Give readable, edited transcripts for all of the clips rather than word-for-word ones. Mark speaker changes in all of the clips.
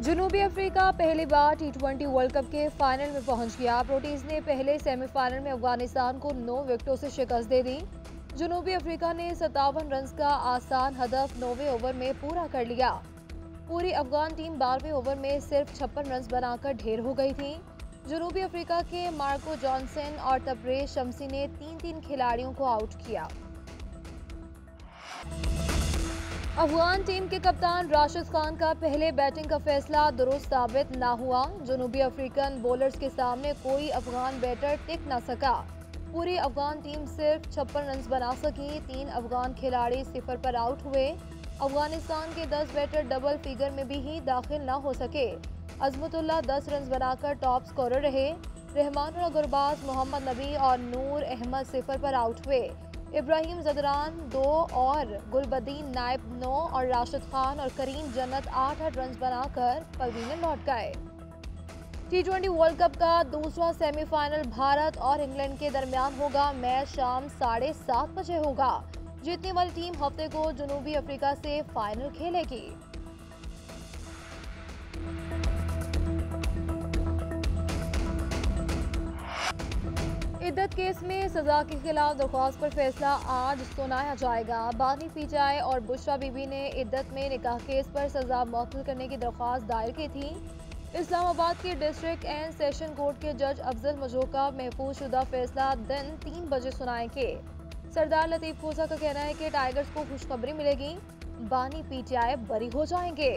Speaker 1: जनूबी अफ्रीका पहली बार टी20 world cup के फाइनल में पहुंच गया। प्रोटीज ने पहले सेमीफाइनल में अफगानिस्तान को 9 विकेटों से शिकस्त दे दी। जनूबी अफ्रीका ने 57 रन का आसान हदफ 9वें ओवर में पूरा कर लिया। पूरी अफगान टीम 12वें ओवर में सिर्फ 56 रन बनाकर ढेर हो गई थी। जनूबी अफ्रीका के मार्को जॉनसन और तबरेज शम्सी ने 3-3 खिलाड़ियों को आउट किया। अफगान टीम के कप्तान राशिद खान का पहले बैटिंग का फैसला दुरुस्त साबित न हुआ। जनूबी अफ्रीकन बॉलर्स के सामने कोई अफगान बैटर टिक न सका। पूरी अफगान टीम सिर्फ 56 रन बना सकी। 3 अफगान खिलाड़ी 0 पर आउट हुए। अफगानिस्तान के 10 बैटर डबल फिगर में भी ही दाखिल न हो सके। अजमतुल्लाह 10 रन बनाकर टॉप स्कोरर रहे। रहमान और गुरबाज, मोहम्मद नबी और नूर अहमद 0 पर आउट हुए। इब्राहिम जदरान 2 और गुलबदीन नायब 9 और राशिद खान और करीम जन्नत 8-8 रन बनाकर पवेलियन लौट गए। टी20 वर्ल्ड कप का दूसरा सेमीफाइनल भारत और इंग्लैंड के दरमियान होगा। मैच शाम 7:30 बजे होगा। जीतने वाली टीम हफ्ते को जनूबी अफ्रीका से फाइनल खेलेगी। इद्दत केस में सजा के खिलाफ दरख्वास्त पर फैसला आज सुनाया जाएगा। बानी पीचाई और बुशरा बीबी ने इद्दत में निकाह केस पर सजा मुअत्तल करने की दरख्वास्त दायर की थी। इस्लामाबाद के डिस्ट्रिक्ट एंड सेशन कोर्ट के जज अफजल मजोका महफूज शुदा फैसला दिन 3 बजे सुनाएंगे। सरदार लतीफ खोसा का कहना है कि टाइगर्स को खुशखबरी मिलेगी, बानी पीचाई बरी हो जाएंगे।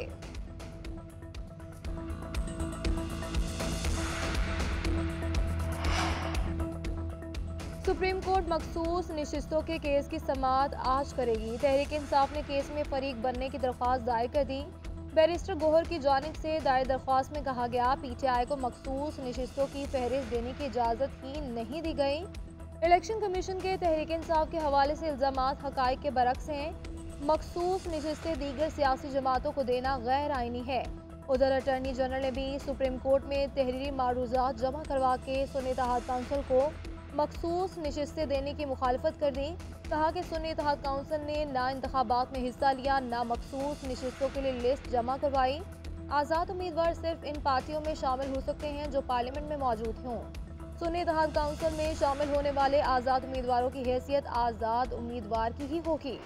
Speaker 1: सुप्रीम कोर्ट मखसूस नशिस्तों के केस की समाअत आज करेगी। तहरीक इंसाफ ने केस में फरीक बनने की दरख्वास्त दायर कर दी। बैरिस्टर गोहर की जानिब से दायर दरख्वास्त में कहा गया, पीटीआई को मखसूस नशिस्तों की फहरिस्त देने की इजाज़त ही नहीं दी गई। इलेक्शन कमीशन के तहरीक इंसाफ के हवाले से इल्ज़ामात हक़ाइक़ के बरक्स हैं। मखसूस नशिस्तें दीगर सियासी जमातों को देना गैर आइनी है। उधर अटर्नी जनरल ने भी सुप्रीम कोर्ट में तहरीरी मारूज़ात जमा करवा के सुन्नी इत्तेहाद काउंसिल को मखसूस नशिस्तें देने की मुखालफत कर दी। कहा कि सुन्नी इत्तेहाद काउंसिल ने ना इंतखाबात में हिस्सा लिया, ना मखसूस नशिस्तों के लिए लिस्ट जमा करवाई। आज़ाद उम्मीदवार सिर्फ इन पार्टियों में शामिल हो सकते हैं जो पार्लियामेंट में मौजूद हों। सुन्नी इत्तेहाद काउंसिल में शामिल होने वाले आज़ाद उम्मीदवारों की हैसियत आज़ाद उम्मीदवार की ही होगी।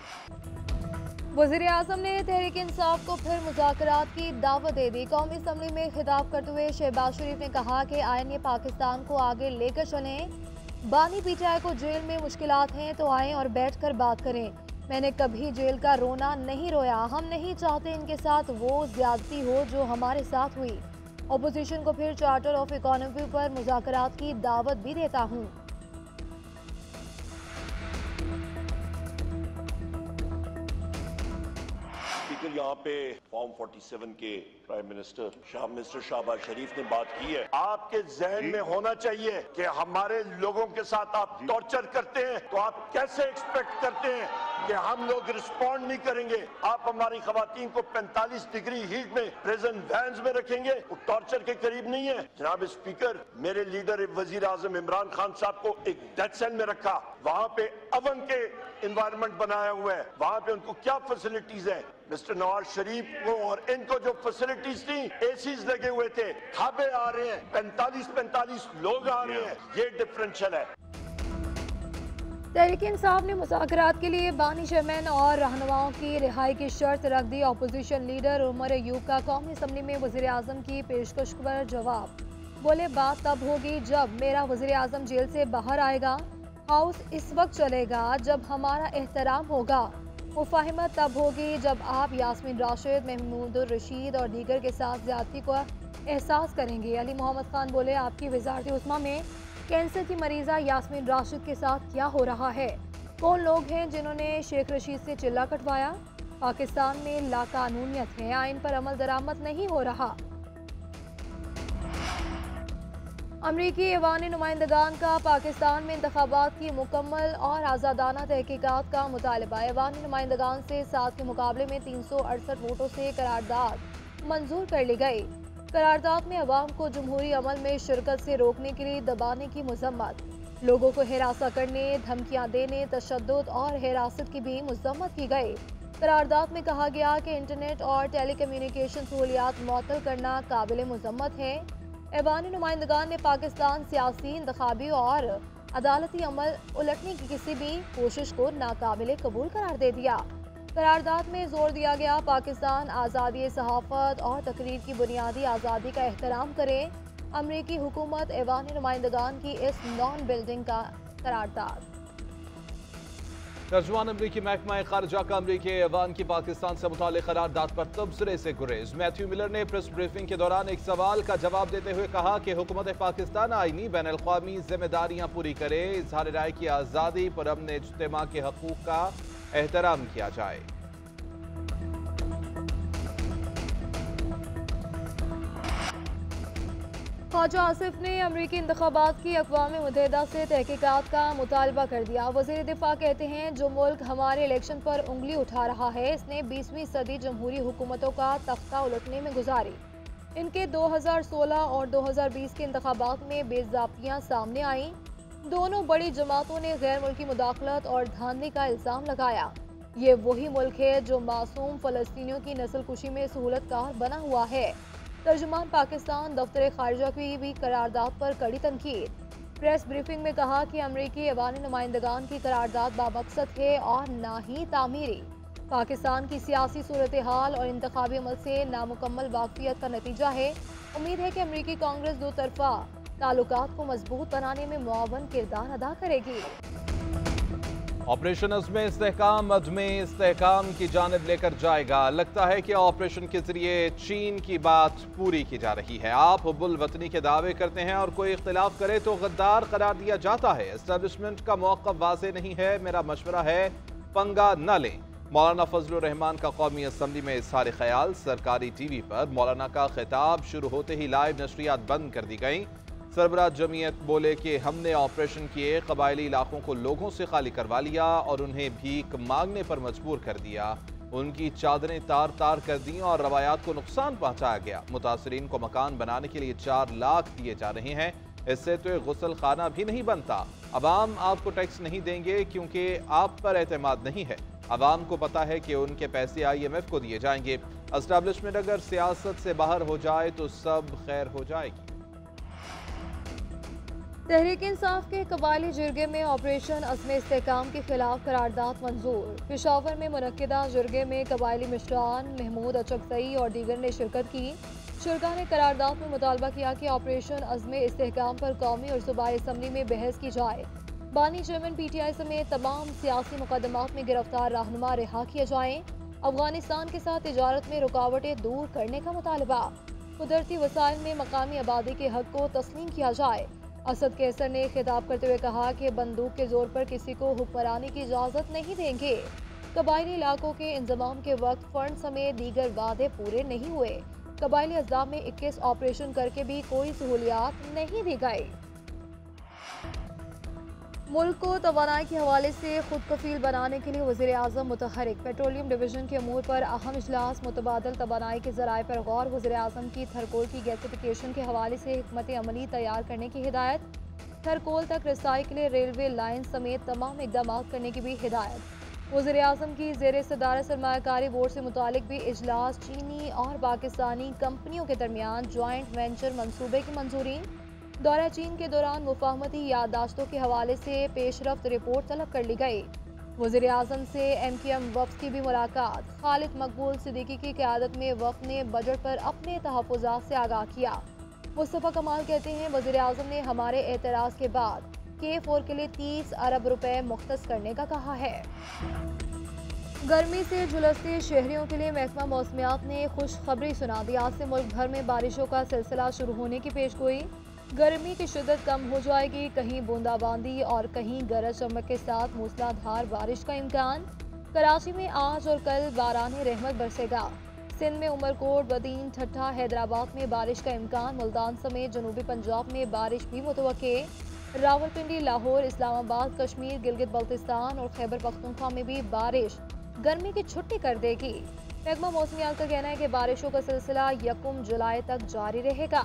Speaker 1: वज़ीर आज़म ने तहरीक इंसाफ को फिर मुज़ाकरात की दावत दे दी। कौमी असम्बली में खिताब करते हुए शहबाज शरीफ ने कहा कि आईन पाकिस्तान को आगे लेकर चलें। बानी पीटीआई को जेल में मुश्किलात हैं तो आएं और बैठकर बात करें। मैंने कभी जेल का रोना नहीं रोया। हम नहीं चाहते इनके साथ वो ज्यादती हो जो हमारे साथ हुई। अपोजिशन को फिर चार्टर ऑफ इकोनॉमी पर मुज़ाकरात की दावत भी देता हूँ।
Speaker 2: यहाँ पे फॉर्म 47 के प्राइम मिनिस्टर शहबाज शरीफ ने बात की है। आपके जहन में होना चाहिए कि हमारे लोगों के साथ आप टॉर्चर करते हैं तो आप कैसे एक्सपेक्ट करते हैं कि हम लोग रिस्पॉन्ड नहीं करेंगे। आप हमारी खवातीन को 45 डिग्री हीट में प्रिजन वैन्स में रखेंगे, वो टॉर्चर के करीब नहीं है। जनाब स्पीकर, मेरे लीडर वजीर आजम इमरान खान साहब को एक डेथ सेल में रखा, वहां पे अवन के इन्वायरमेंट बनाया हुआ है, वहां पे उनको क्या फैसिलिटीज है। मिस्टर नवाज शरीफ को और इनको जो फैसिलिटीज थी, एसीज लगे हुए थे, खाबे आ रहे हैं, 45 लोग आ रहे हैं, ये डिफरेंशियल है।
Speaker 1: तहरीक इंसाफ ने मुज़ाकरात के लिए बानी चेयरमैन और रहनुमाओं की रिहाई की शर्त रख दी। अपोजिशन लीडर उमर अयूब का कौमी असम्बली में वज़ीर आज़म की पेशकश पर जवाब। बोले, बात तब होगी जब मेरा वज़ीर आज़म जेल से बाहर आएगा। हाउस इस वक्त चलेगा जब हमारा एहतराम होगा। मुफाहिमत तब होगी जब आप यास्मीन राशिद, महमूदुर रशीद और दीगर के साथ ज्यादती को एहसास करेंगे। अली मोहम्मद खान बोले, आपकी वज़ारत उस्मा में कैंसर की मरीज़ा यास्मीन राशिद के साथ क्या हो रहा है? कौन लोग हैं जिन्होंने शेख रशीद से चिल्ला कटवाया? पाकिस्तान में लाकानूनियत है, आइन पर अमल दरामद नहीं हो रहा। अमरीकी ऐवान नुमाइंदगान का पाकिस्तान में इंतखाबात की मुकम्मल और आज़ादाना तहकीकात का मुतालबा। ऐवान नुमाइंदगान से 7 के मुकाबले में 368 वोटों से करारदाद मंजूर कर ली गई। करारदाद में अवाम को जमहूरी अमल में शिरकत से रोकने के लिए दबाने की मजम्मत, लोगों को हिरासा करने, धमकियां देने, तशद्दुद और हिरासत की भी मजम्मत की गई। करारदाद में कहा गया कि इंटरनेट और टेलीकम्युनिकेशन सहूलियात मुअत्तल करना काबिल मजम्मत है। ऐवानी नुमाइंदगान ने पाकिस्तान सियासी, इंतखाबी और अदालती अमल उलटने की किसी भी कोशिश को नाकाबिल कबूल करार दे दिया। करारदाद में जोर दिया गया पाकिस्तान आज़ादी सहाफ़त और तकरीर की बुनियादी आज़ादी का एहतराम करे। अमरीकी हुकूमत ऐवानी नुमाइंदगान की इस नॉन बिल्डिंग का करारदाद।
Speaker 3: तर्जुमान अमरीकी महकमा खारजा का अमरीकी ऐवान की पाकिस्तान से मुताल्लिक़ करारदाद पर तबसरे से गुरेज। मैथ्यू मिलर ने प्रेस ब्रीफिंग के दौरान एक सवाल का जवाब देते हुए कहा कि हुकूमत पाकिस्तान आईनी बैनुल-अक़वामी जिम्मेदारियां पूरी करे, इज़हार राय की आज़ादी, पुरअमन इज्तिमा के हकूक़ का एहतराम किया जाए।
Speaker 1: ख्वाजा आसिफ ने अमरीकी इंतखाबात की अक़वाम मुत्तहिदा से तहकीकात का मुतालबा कर दिया। वज़ीर दिफा कहते हैं जो मुल्क हमारे इलेक्शन पर उंगली उठा रहा है इसने 20वीं सदी जमहूरी हुकूमतों का तख्ता उलटने में गुजारी। इनके 2016 और 2020 के इंतखाबात में बेज़ाब्तियाँ सामने आईं। दोनों बड़ी जमातों ने गैर मुल्की मुदाखलत और धांधली का इल्ज़ाम लगाया। ये वही मुल्क है जो मासूम फ़लस्तीनियों की नस्ल कुशी में सहूलतकार बना हुआ है। तर्जुमान पाकिस्तान दफ्तर खारजा की भी करारदाद पर कड़ी तनकीद। प्रेस ब्रीफिंग में कहा कि अमरीकी ऐवानी नुमाइंदगान की करारदाद बामकसद है और ना ही तामीरी। पाकिस्तान की सियासी सूरत हाल और इंतखाबी अमल से नामुकम्मल वाक़फियत का नतीजा है। उम्मीद है कि अमरीकी कांग्रेस दो तरफा ताल्लुकात को मजबूत बनाने में मुआवन किरदार अदा करेगी।
Speaker 3: ऑपरेशन अज़्म इस्तेहकाम अज़्म इस्तेहकाम की जानिब लेकर जाएगा। लगता है कि ऑपरेशन के जरिए चीन की बात पूरी की जा रही है। आप हुब्बुल वतनी के दावे करते हैं और कोई इख्तिलाफ करे तो गद्दार करार दिया जाता है। एस्टेब्लिशमेंट का मौक़िफ़ वाज़ेह नहीं है। मेरा मशवरा है पंगा न लें। मौलाना फजलुर रहमान का कौमी असम्बली में इज़हार ख्याल। सरकारी टीवी पर मौलाना का खिताब शुरू होते ही लाइव नशरियात बंद कर दी गई। सरबराह जमीयत बोले कि हमने ऑपरेशन किए, कबायली इलाकों को लोगों से खाली करवा लिया और उन्हें भीख मांगने पर मजबूर कर दिया। उनकी चादरें तार तार कर दी और रवायात को नुकसान पहुंचाया गया। मुतासरीन को मकान बनाने के लिए 4 लाख दिए जा रहे हैं। इससे तो एक गुसल खाना भी नहीं बनता। अवाम आपको टैक्स नहीं देंगे क्योंकि आप पर एतमाद नहीं है। अवाम को पता है कि उनके पैसे IMF को दिए जाएंगे। एस्टेब्लिशमेंट अगर सियासत से बाहर हो जाए तो सब खैर हो जाएगी।
Speaker 1: तहरीक इंसाफ के कबायली जिरगे में ऑपरेशन अज़्म इस्तेहकाम के खिलाफ करारदाद मंजूर। पेशावर में मुनक्किदा जिरगे में कबायली मिशरान महमूद अचकज़ई और दीगर ने शिरकत की। शुरका ने करारदाद में मुतालबा किया कि ऑपरेशन अज़्म इस्तेहकाम पर कौमी और सूबाई असम्बली में बहस की जाए। बानी चेयरमैन PTI समेत तमाम सियासी मुकदमात में गिरफ्तार रहनुमा रिहा किए जाएं। अफगानिस्तान के साथ तिजारत में रुकावटें दूर करने का मुतालबा। कुदरती वसाइल में मकामी आबादी के हक को तस्लीम किया जाए। असद कैसर ने खिताब करते हुए कहा कि बंदूक के जोर पर किसी को हुक्मरानी की इजाज़त नहीं देंगे। कबायली इलाकों के इंजमाम के वक्त फंड समेत दीगर वादे पूरे नहीं हुए। कबायली अज़लाम में 21 ऑपरेशन करके भी कोई सहूलियात नहीं दी गई। मुल्क को तवानाई के हवाले से खुद कफील बनाने के लिए वज़ीर आज़म मुतहरिक। पेट्रोलियम डिवीजन के अमूर पर अहम इजलास। मुतबादल तवानाई के ज़राए पर गौर। वज़ीर आज़म की थरकोल की गैसिफिकेशन के हवाले से हिकमत अमली तैयार करने की हिदायत। थरकोल तक रसाई के लिए रेलवे लाइन समेत तमाम इकदाम करने की भी हिदायत। वज़ीर आज़म की ज़ेर सदारत सरमायाकारी बोर्ड से मुतालिक भी इजलास। चीनी और पाकिस्तानी कंपनियों के दरमियान ज्वाइंट वेंचर मंसूबे की मंजूरी। दौरा चीन के दौरान मुफाहमती याददाश्तों के हवाले से पेशरफ्त रिपोर्ट तलब कर ली गई। वज़ीर आज़म से MQM वफ़द की भी मुलाकात। खालिद मकबूल सिद्दीकी की क़यादत में वफ़द ने बजट पर अपने तहफ़्फ़ुज़ात से आगाह किया। मुस्तफ़ा कमाल कहते हैं वज़ीर आज़म ने हमारे एतराज़ के बाद K4 के लिए 30 अरब रुपए मुख्तस करने का कहा है। गर्मी से झुलसते शहरियों के लिए महकमा मौसमियात ने खुशखबरी सुना दी। आज से मुल्क भर में बारिशों का सिलसिला शुरू होने की पेशगोई। गर्मी की शिद्दत कम हो जाएगी। कहीं बूंदाबांदी और कहीं गरज चमक के साथ मूसलाधार बारिश का इम्कान। कराची में आज और कल बाराने रहमत बरसेगा। सिंध में उमरकोट, बदीन, ठट्ठा, हैदराबाद में बारिश का इम्कान। मुल्तान समेत जनूबी पंजाब में बारिश भी मुतवक्के। रावलपिंडी, लाहौर, इस्लामाबाद, कश्मीर, गिलगित बल्तिस्तान और खैबर पख्तूनख्वा में भी बारिश गर्मी की छुट्टी कर देगी। महकमा मौसमियात का कहना है कि बारिशों का सिलसिला 1 जुलाई तक जारी रहेगा।